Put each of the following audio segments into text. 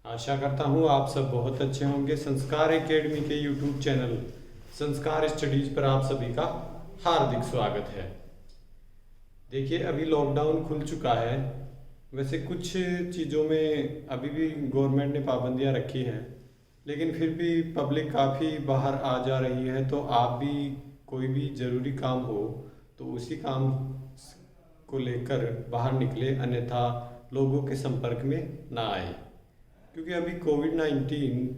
आशा करता हूँ आप सब बहुत अच्छे होंगे। संस्कार एकेडमी के यूट्यूब चैनल संस्कार स्टडीज पर आप सभी का हार्दिक स्वागत है। देखिए, अभी लॉकडाउन खुल चुका है। वैसे कुछ चीज़ों में अभी भी गवर्नमेंट ने पाबंदियाँ रखी हैं, लेकिन फिर भी पब्लिक काफ़ी बाहर आ जा रही है। तो आप भी कोई भी ज़रूरी काम हो तो उसी काम को लेकर बाहर निकले, अन्यथा लोगों के संपर्क में ना आए, क्योंकि अभी कोविड-19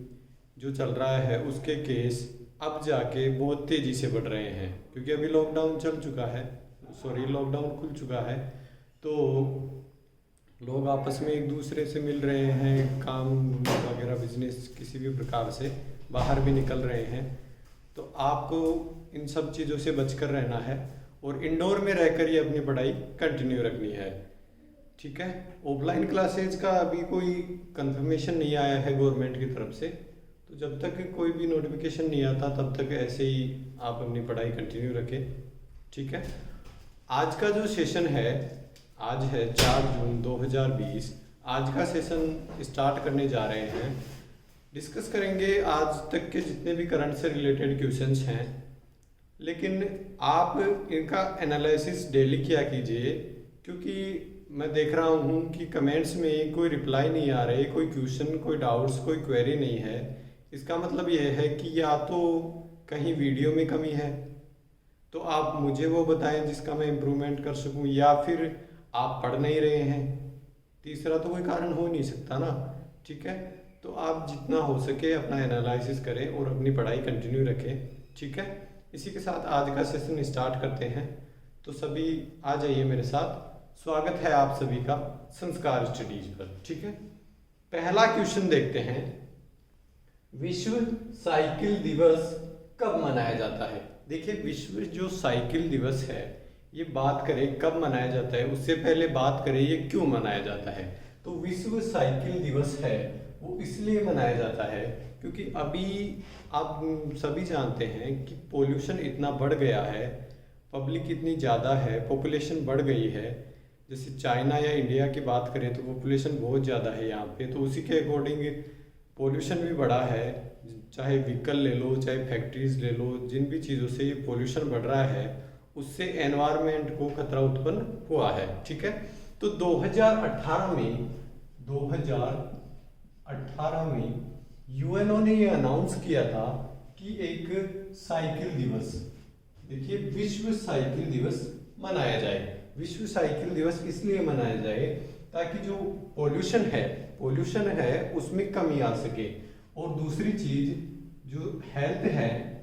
जो चल रहा है उसके केस अब जाके बहुत तेज़ी से बढ़ रहे हैं, क्योंकि अभी लॉकडाउन लॉकडाउन खुल चुका है। तो लोग आपस में एक दूसरे से मिल रहे हैं, काम वगैरह बिजनेस किसी भी प्रकार से बाहर भी निकल रहे हैं। तो आपको इन सब चीज़ों से बचकर रहना है और इंडोर में रहकर ही अपनी पढ़ाई कंटिन्यू रखनी है। ठीक है। ऑफलाइन क्लासेज का अभी कोई कंफर्मेशन नहीं आया है गवर्नमेंट की तरफ से, तो जब तक कोई भी नोटिफिकेशन नहीं आता तब तक ऐसे ही आप अपनी पढ़ाई कंटिन्यू रखें। ठीक है। आज का जो सेशन है, आज है 4 जून 2020। आज का सेशन स्टार्ट करने जा रहे हैं। डिस्कस करेंगे आज तक के जितने भी करंट से रिलेटेड क्वेश्चंस हैं, लेकिन आप इनका एनालिसिस डेली किया कीजिए, क्योंकि मैं देख रहा हूँ कि कमेंट्स में कोई रिप्लाई नहीं आ रहे, कोई क्वेश्चन, कोई डाउट्स, कोई क्वेरी नहीं है। इसका मतलब ये है कि या तो कहीं वीडियो में कमी है, तो आप मुझे वो बताएं जिसका मैं इम्प्रूवमेंट कर सकूं, या फिर आप पढ़ नहीं रहे हैं। तीसरा तो कोई कारण हो नहीं सकता ना। ठीक है। तो आप जितना हो सके अपना एनालिसिस करें और अपनी पढ़ाई कंटिन्यू रखें। ठीक है। इसी के साथ आज का सेशन स्टार्ट करते हैं। तो सभी आ जाइए मेरे साथ। स्वागत है आप सभी का संस्कार स्टडीज पर। ठीक है। पहला क्वेश्चन देखते हैं, विश्व साइकिल दिवस कब मनाया जाता है? देखिए, विश्व जो साइकिल दिवस है, ये बात करें कब मनाया जाता है, उससे पहले बात करें ये क्यों मनाया जाता है। तो विश्व साइकिल दिवस है वो इसलिए मनाया जाता है क्योंकि अभी आप सभी जानते हैं कि पोल्यूशन इतना बढ़ गया है, पब्लिक इतनी ज़्यादा है, पॉपुलेशन बढ़ गई है। जैसे चाइना या इंडिया की बात करें तो पॉपुलेशन बहुत ज़्यादा है यहाँ पे, तो उसी के अकॉर्डिंग पॉल्यूशन भी बढ़ा है। चाहे व्हीकल ले लो, चाहे फैक्ट्रीज ले लो, जिन भी चीज़ों से ये पॉल्यूशन बढ़ रहा है उससे एनवायरनमेंट को खतरा उत्पन्न हुआ है। ठीक है। तो 2018 में यूएनओ ने ये अनाउंस किया था कि एक साइकिल दिवस, देखिए, विश्व साइकिल दिवस मनाया जाए। विश्व साइकिल दिवस इसलिए मनाया जाए ताकि जो पोल्यूशन है उसमें कमी आ सके, और दूसरी चीज जो हेल्थ है,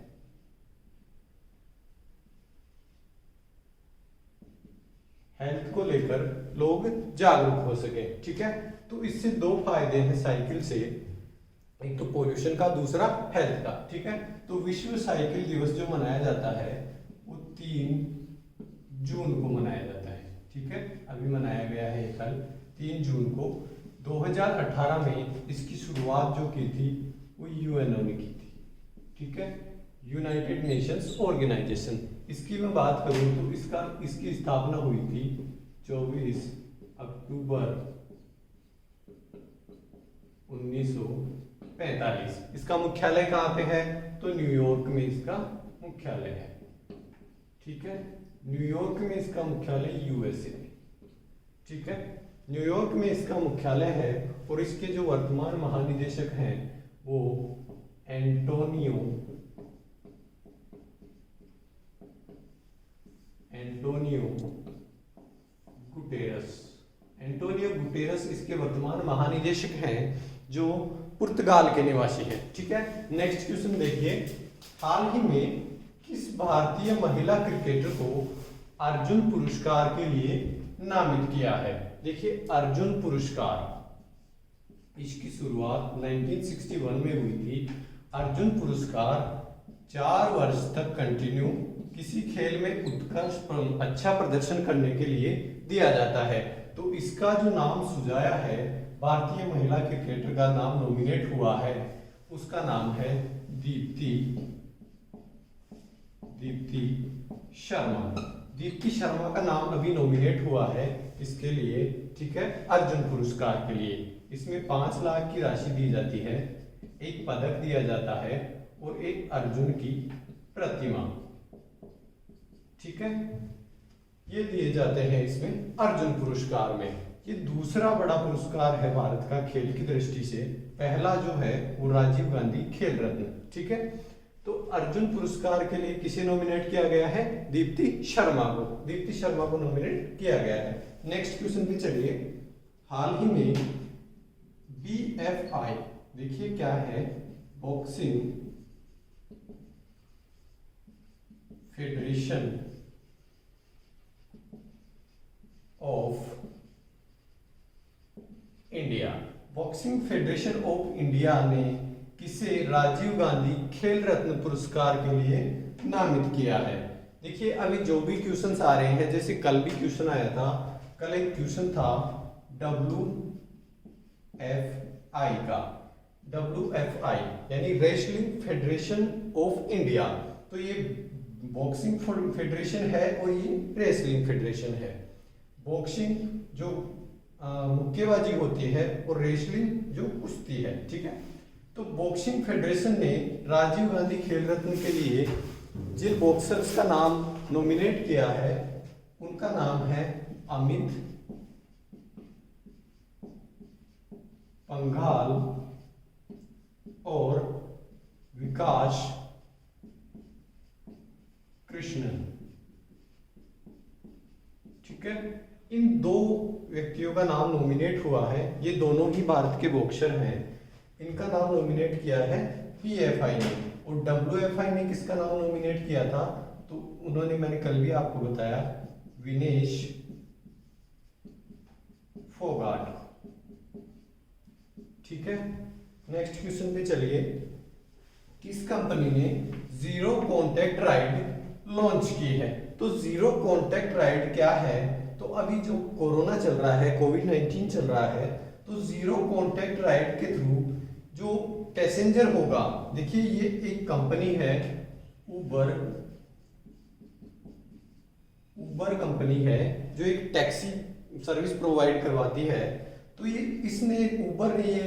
हेल्थ को लेकर लोग जागरूक हो सके। ठीक है। तो इससे दो फायदे हैं साइकिल से, एक तो पोल्यूशन का, दूसरा हेल्थ का। ठीक है। तो विश्व साइकिल दिवस जो मनाया जाता है वो 3 जून को मनाया जाता है। ठीक है। अभी मनाया गया है कल 3 जून को। 2018 में इसकी शुरुआत जो की थी वो यूएनओ ने की थी। ठीक है। United Nations Organization. इसकी मैं बात करूं तो इसकी स्थापना हुई थी 24 अक्टूबर 1945। इसका मुख्यालय कहाँ पे है? तो न्यूयॉर्क में इसका मुख्यालय है। ठीक है। न्यूयॉर्क में इसका मुख्यालय, यूएसए में। ठीक है। न्यूयॉर्क में इसका मुख्यालय है, और इसके जो वर्तमान महानिदेशक हैं वो एंटोनियो गुटेरस इसके वर्तमान महानिदेशक हैं, जो पुर्तगाल के निवासी हैं। ठीक है। नेक्स्ट क्वेश्चन देखिए, हाल ही में किस भारतीय महिला क्रिकेटर को अर्जुन पुरस्कार के लिए नामित किया है? देखिए, अर्जुन पुरस्कार इसकी शुरुआत 1961 में हुई थी। अर्जुन पुरस्कार 4 वर्ष तक कंटिन्यू किसी खेल में उत्कृष्ट अच्छा प्रदर्शन करने के लिए दिया जाता है। तो इसका जो नाम सुझाया है, भारतीय महिला क्रिकेटर का नाम नॉमिनेट हुआ है, उसका नाम है दीप्ति शर्मा। दीप्ति शर्मा का नाम अभी नॉमिनेट हुआ है इसके लिए। ठीक है। अर्जुन पुरस्कार के लिए इसमें 5 लाख की राशि दी जाती है, एक पदक दिया जाता है और एक अर्जुन की प्रतिमा। ठीक है, ये दिए जाते हैं इसमें अर्जुन पुरस्कार में। ये दूसरा बड़ा पुरस्कार है भारत का खेल की दृष्टि से। पहला जो है वो राजीव गांधी खेल रत्न। ठीक है, तो अर्जुन पुरस्कार के लिए किसे नॉमिनेट किया गया है? दीप्ति शर्मा को। दीप्ति शर्मा को नॉमिनेट किया गया है। नेक्स्ट क्वेश्चन पे चलिए। हाल ही में BFI, देखिए क्या है, boxing federation of India, boxing federation of India ने किसे राजीव गांधी खेल रत्न पुरस्कार के लिए नामित किया है? देखिए अभी जो भी क्वेश्चंस आ रहे हैं, जैसे कल भी क्वेश्चन आया था, कल एक क्वेश्चन था WFI का, WFI यानी रेसलिंग फेडरेशन ऑफ इंडिया। तो ये बॉक्सिंग फेडरेशन है और ये रेसलिंग फेडरेशन है। बॉक्सिंग जो मुक्केबाजी होती है और रेसलिंग जो कुश्ती है। ठीक है, तो बॉक्सिंग फेडरेशन ने राजीव गांधी खेल रत्न के लिए जिन बॉक्सर्स का नाम नॉमिनेट किया है उनका नाम है अमित पंघाल और विकास कृष्णन। ठीक है, इन दो व्यक्तियों का नाम नॉमिनेट हुआ है। ये दोनों ही भारत के बॉक्सर हैं। इनका नाम नॉमिनेट किया है PFI ने। और WFI ने किसका नाम नॉमिनेट किया था? तो उन्होंने, मैंने कल भी आपको बताया, विनेश फोगाट। ठीक है, नेक्स्ट क्वेश्चन पे चलिए। किस कंपनी ने जीरो कॉन्टैक्ट राइड लॉन्च की है? तो जीरो कॉन्टैक्ट राइड क्या है? तो अभी जो कोरोना चल रहा है, कोविड-19 चल रहा है, तो जीरो कॉन्टैक्ट राइड के थ्रू जो पैसेंजर होगा, देखिए ये एक कंपनी है उबर कंपनी है जो एक टैक्सी सर्विस प्रोवाइड करवाती है। तो ये इसने उबर ने ये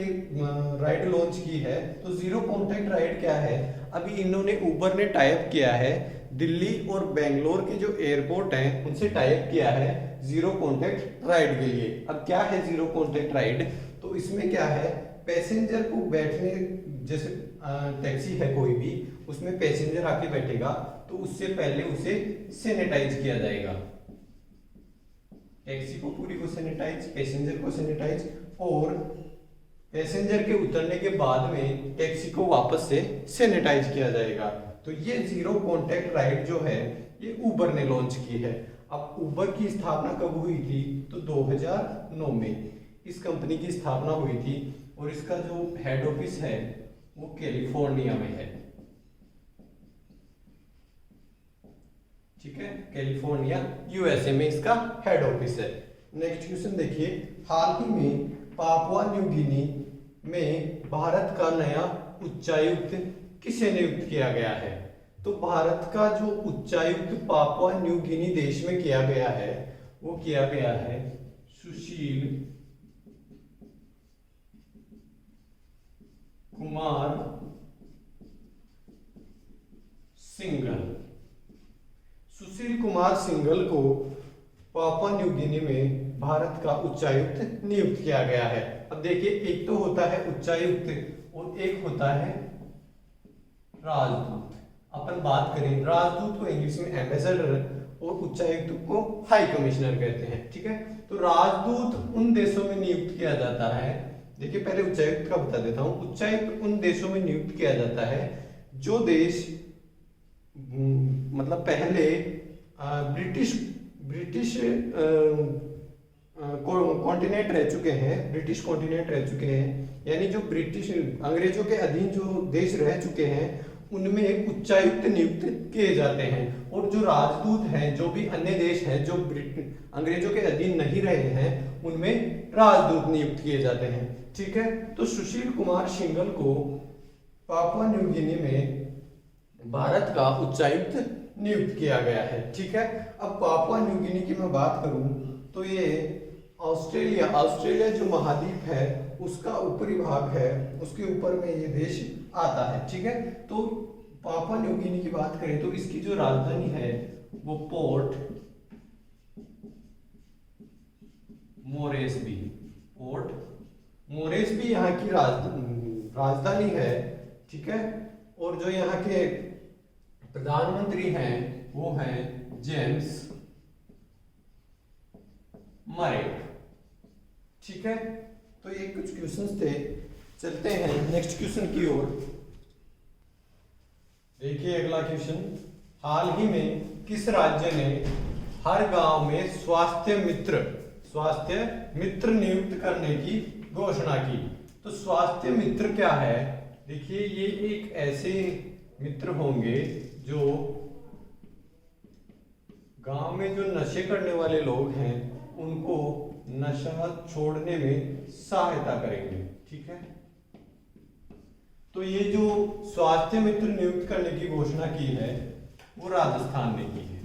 राइड लॉन्च की है। तो जीरो कॉन्टैक्ट राइड क्या है? अभी इन्होंने उबर ने टाइप किया है, दिल्ली और बेंगलोर के जो एयरपोर्ट हैं उनसे टाइप किया है जीरो कॉन्टैक्ट राइड के लिए। अब क्या है जीरो कॉन्टैक्ट राइड? तो इसमें क्या है, पैसेंजर को बैठने, जैसे टैक्सी है कोई भी, उसमें पैसेंजर आके बैठेगा तो उससे पहले उसे सैनिटाइज किया जाएगा। टैक्सी को पूरी को सैनिटाइज, पैसेंजर को सैनिटाइज, और पैसेंजर के उतरने के बाद में टैक्सी को वापस से सैनिटाइज किया जाएगा। तो ये जीरो कॉन्टैक्ट राइड जो है ये उबर ने लॉन्च की है। अब उबर की स्थापना कब हुई थी? तो 2009 में इस कंपनी की स्थापना हुई थी और इसका जो हेड ऑफिस है वो कैलिफोर्निया में है। ठीक है, कैलिफोर्निया USA में इसका हेड ऑफिस है। नेक्स्ट क्वेश्चन देखिए। हाल ही में पापुआ न्यू गिनी में भारत का नया उच्चायुक्त किसे नियुक्त किया गया है? तो भारत का जो उच्चायुक्त पापुआ न्यू गिनी देश में किया गया है वो किया गया है सुशील कुमार सिंघल। सुशील कुमार सिंघल को पापुआ न्यू गिनी में भारत का उच्चायुक्त नियुक्त किया गया है। अब देखिए, एक तो होता है उच्चायुक्त और एक होता है राजदूत। अपन बात करें, राजदूत को इंग्लिश में एम्बेसडर और उच्चायुक्त को हाई कमिश्नर कहते हैं। ठीक है, तो राजदूत उन देशों में नियुक्त किया जाता है। देखिए पहले उच्चायुक्त का बता देता हूं। उच्चायुक्त उन देशों में नियुक्त किया जाता है जो देश मतलब पहले ब्रिटिश कॉन्टिनेंट रह चुके हैं, ब्रिटिश कॉन्टिनेंट रह चुके हैं, यानी जो ब्रिटिश अंग्रेजों के अधीन जो देश रह चुके हैं उनमें उच्चायुक्त नियुक्त किए जाते हैं। और जो राजदूत हैं, जो भी अन्य देश हैं जो अंग्रेजों के अधीन नहीं रहे हैं, उनमें राजदूत नियुक्त किए जाते हैं। ठीक है, तो सुशील कुमार सिंघल को पापुआ न्यू गिनी में भारत का उच्चायुक्त नियुक्त किया गया है। ठीक है, अब पापुआ न्यू गिनी की मैं बात करूं तो ये ऑस्ट्रेलिया जो महाद्वीप है उसका ऊपरी भाग है, उसके ऊपर में ये देश आता है। ठीक है, तो पापुआ न्यू गिनी की बात करें तो इसकी जो राजधानी है वो पोर्ट मोरेस्बी, पोर्ट मोरेस्बी यहाँ की राजधानी है। ठीक है, और जो यहाँ के प्रधानमंत्री हैं वो हैं जेम्स मरे। ठीक है, तो ये कुछ क्वेश्चंस थे। चलते हैं नेक्स्ट क्वेश्चन की ओर। देखिए अगला क्वेश्चन, हाल ही में किस राज्य ने हर गांव में स्वास्थ्य मित्र नियुक्त करने की घोषणा की? तो स्वास्थ्य मित्र क्या है? देखिए ये एक ऐसे मित्र होंगे जो गांव में जो नशे करने वाले लोग हैं उनको नशा छोड़ने में सहायता करेंगे। ठीक है, तो ये जो स्वास्थ्य मित्र नियुक्त करने की घोषणा की है वो राजस्थान ने की है।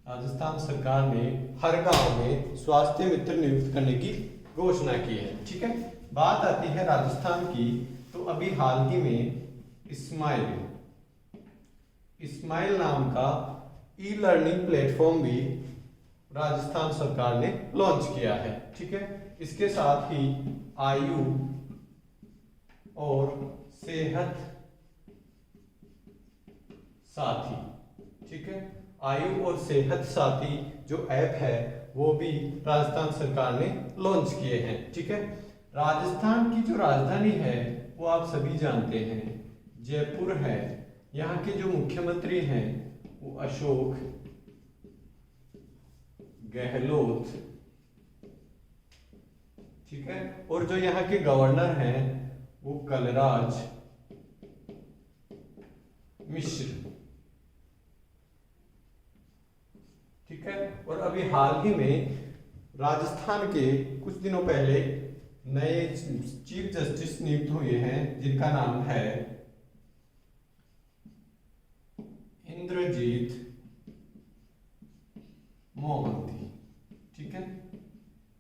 राजस्थान सरकार ने हर गांव में स्वास्थ्य मित्र नियुक्त करने की घोषणा की है। ठीक है, बात आती है राजस्थान की, तो अभी हाल ही में इस्माइल नाम का ई लर्निंग प्लेटफॉर्म भी राजस्थान सरकार ने लॉन्च किया है। ठीक है, इसके साथ ही आयु और सेहत साथी, ठीक है, आयु और सेहत साथी जो ऐप है वो भी राजस्थान सरकार ने लॉन्च किए हैं। ठीक है, राजस्थान की जो राजधानी है वो आप सभी जानते हैं जयपुर है। यहाँ के जो मुख्यमंत्री हैं वो अशोक गहलोत। ठीक है, और जो यहाँ के गवर्नर हैं वो कलराज मिश्र। ठीक है, और अभी हाल ही में राजस्थान के कुछ दिनों पहले नए चीफ जस्टिस नियुक्त हुए हैं जिनका नाम है इंद्रजीत मोहंती। ठीक है,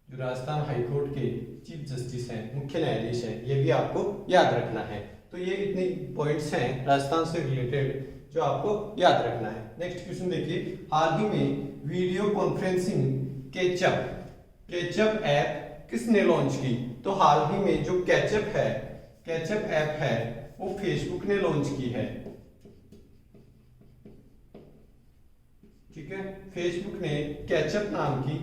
जो राजस्थान हाईकोर्ट के चीफ जस्टिस हैं, मुख्य न्यायाधीश हैं, ये भी आपको याद रखना है। तो ये इतने पॉइंट्स हैं राजस्थान से रिलेटेड जो आपको याद रखना है। नेक्स्ट क्वेश्चन देखिए, हाल ही में वीडियो कॉन्फ्रेंसिंग केचप ऐप किसने लॉन्च की? तो हाल ही में जो केचप ऐप है वो फेसबुक ने लॉन्च की है। ठीक है, फेसबुक ने केचप नाम की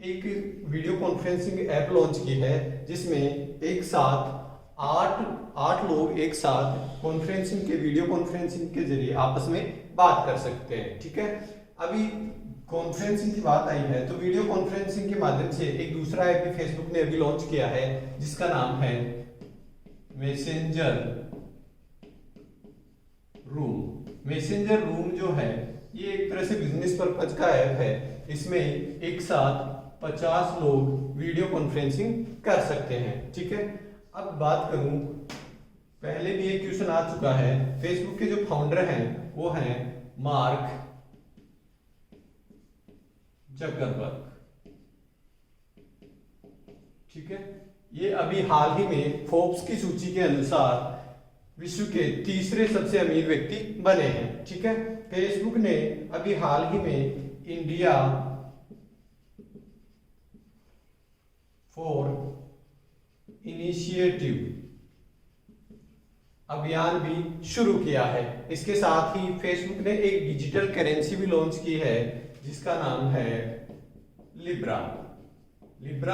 एक वीडियो कॉन्फ्रेंसिंग ऐप लॉन्च की है जिसमें एक साथ आठ लोग एक साथ वीडियो कॉन्फ्रेंसिंग के जरिए आपस में बात कर सकते हैं। ठीक है, अभी कॉन्फ्रेंसिंग की बात आई है तो वीडियो कॉन्फ्रेंसिंग के माध्यम से एक दूसरा ऐप भी फेसबुक ने अभी लॉन्च किया है जिसका नाम है मैसेंजर रूम जो है ये एक तरह से बिजनेस पर्पज का ऐप है। इसमें एक साथ 50 लोग वीडियो कॉन्फ्रेंसिंग कर सकते हैं। ठीक है, अब बात करूं, पहले भी एक क्वेश्चन आ चुका है। फेसबुक के जो फाउंडर हैं वो हैं मार्क जकरबर्ग। ठीक है, ये अभी हाल ही में फोर्ब्स की सूची के अनुसार विश्व के तीसरे सबसे अमीर व्यक्ति बने हैं। ठीक है, फेसबुक ने अभी हाल ही में इंडिया फॉर इनिशिएटिव अभियान भी शुरू किया है। इसके साथ ही फेसबुक ने एक डिजिटल करेंसी भी लॉन्च की है जिसका नाम है लिब्रा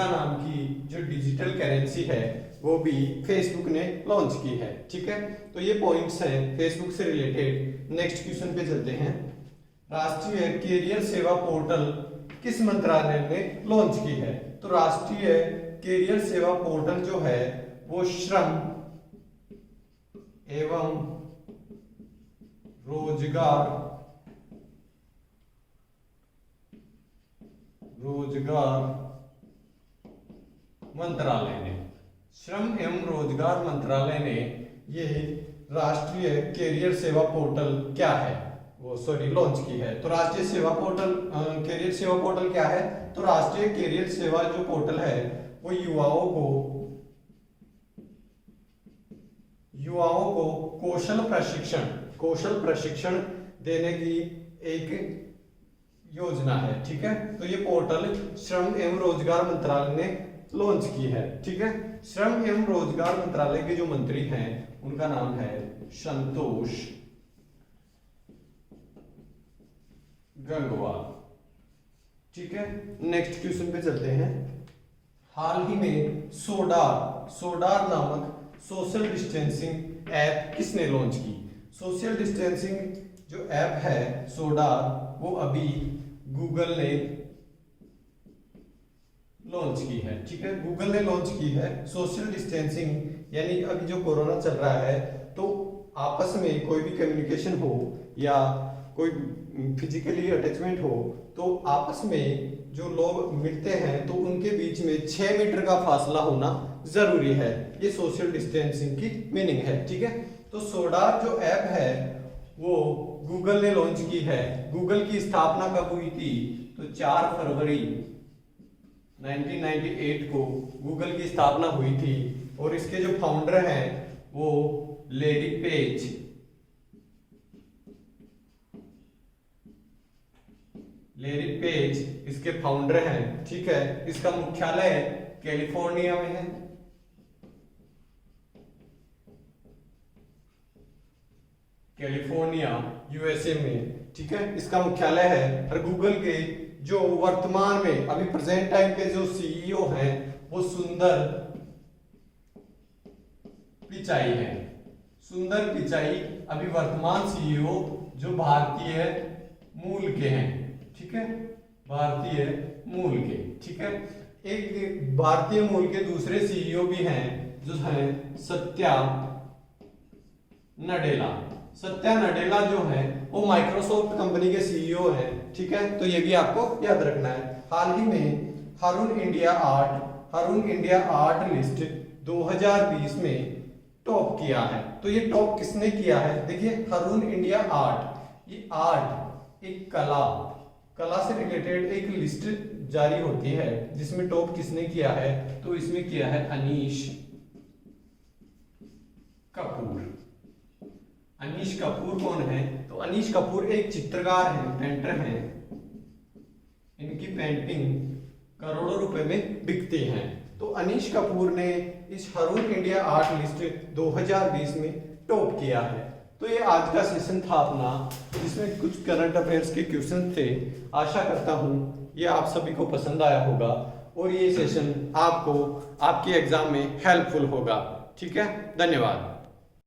नाम की जो डिजिटल करेंसी है वो भी फेसबुक ने लॉन्च की है। ठीक है, तो ये पॉइंट्स हैं फेसबुक से रिलेटेड। नेक्स्ट क्वेश्चन पे चलते हैं, राष्ट्रीय कैरियर सेवा पोर्टल किस मंत्रालय ने लॉन्च की है? तो राष्ट्रीय कैरियर सेवा पोर्टल जो है वो श्रम एवं रोजगार मंत्रालय ने ये राष्ट्रीय कैरियर सेवा पोर्टल क्या है वो लॉन्च की है। तो राष्ट्रीय कैरियर सेवा पोर्टल क्या है? तो राष्ट्रीय कैरियर सेवा जो पोर्टल है वो युवाओं को कौशल प्रशिक्षण देने की एक योजना है। ठीक है, तो ये पोर्टल श्रम एवं रोजगार मंत्रालय ने लॉन्च की है। ठीक है, श्रम एवं रोजगार मंत्रालय के जो मंत्री हैं उनका नाम है संतोष गंगवार। ठीक है, नेक्स्ट क्वेश्चन पे चलते हैं। हाल ही में सोडार नामक सोशल डिस्टेंसिंग ऐप किसने लॉन्च की? सोशल डिस्टेंसिंग जो ऐप है सोडार, वो अभी गूगल ने लॉन्च की है। ठीक है, गूगल ने लॉन्च की है। सोशल डिस्टेंसिंग यानी अभी जो कोरोना चल रहा है तो आपस में कोई भी कम्युनिकेशन हो या कोई फिजिकली अटैचमेंट हो तो आपस में जो लोग मिलते हैं तो उनके बीच में 6 मीटर का फासला होना जरूरी है। ये सोशल डिस्टेंसिंग की मीनिंग है। ठीक है, तो सोडार जो ऐप है वो गूगल ने लॉन्च की है। गूगल की स्थापना कब हुई थी? तो 4 फरवरी 1998 को गूगल की स्थापना हुई थी और इसके जो फाउंडर हैं वो लैरी पेज इसके फाउंडर हैं। ठीक है, इसका मुख्यालय कैलिफोर्निया में है। कैलिफोर्निया यूएसए में। ठीक है, इसका मुख्यालय है। और गूगल के जो वर्तमान में अभी प्रेजेंट टाइम के जो सीईओ हैं वो सुंदर पिचाई हैं। सुंदर पिचाई अभी वर्तमान सीईओ जो भारतीय मूल के हैं। ठीक है, भारतीय मूल के। ठीक है, एक भारतीय मूल के दूसरे सीईओ भी हैं जो हैं सत्या नडेला जो है वो माइक्रोसॉफ्ट कंपनी के सीईओ हैं। ठीक है, तो ये भी आपको याद रखना है। हाल ही में हारून इंडिया आर्ट लिस्ट 2020 में टॉप किया है। तो ये टॉप किसने किया है? देखिए, हारून इंडिया आर्ट, ये आर्ट एक कला से रिलेटेड एक लिस्ट जारी होती है जिसमें टॉप किसने किया है? तो इसमें किया है अनीश कपूर कौन है? तो अनीश कपूर एक चित्रकार हैं, पेंटर हैं। इनकी पेंटिंग करोड़ों रुपए में बिकती हैं। तो अनीश कपूर ने इस हारून इंडिया आर्ट लिस्ट 2020 में टॉप किया है। तो ये आज का सेशन था अपना, जिसमें कुछ करंट अफेयर्स के क्वेश्चन थे। आशा करता हूँ ये आप सभी को पसंद आया होगा और ये सेशन आपको आपके एग्जाम में हेल्पफुल होगा। ठीक है, धन्यवाद।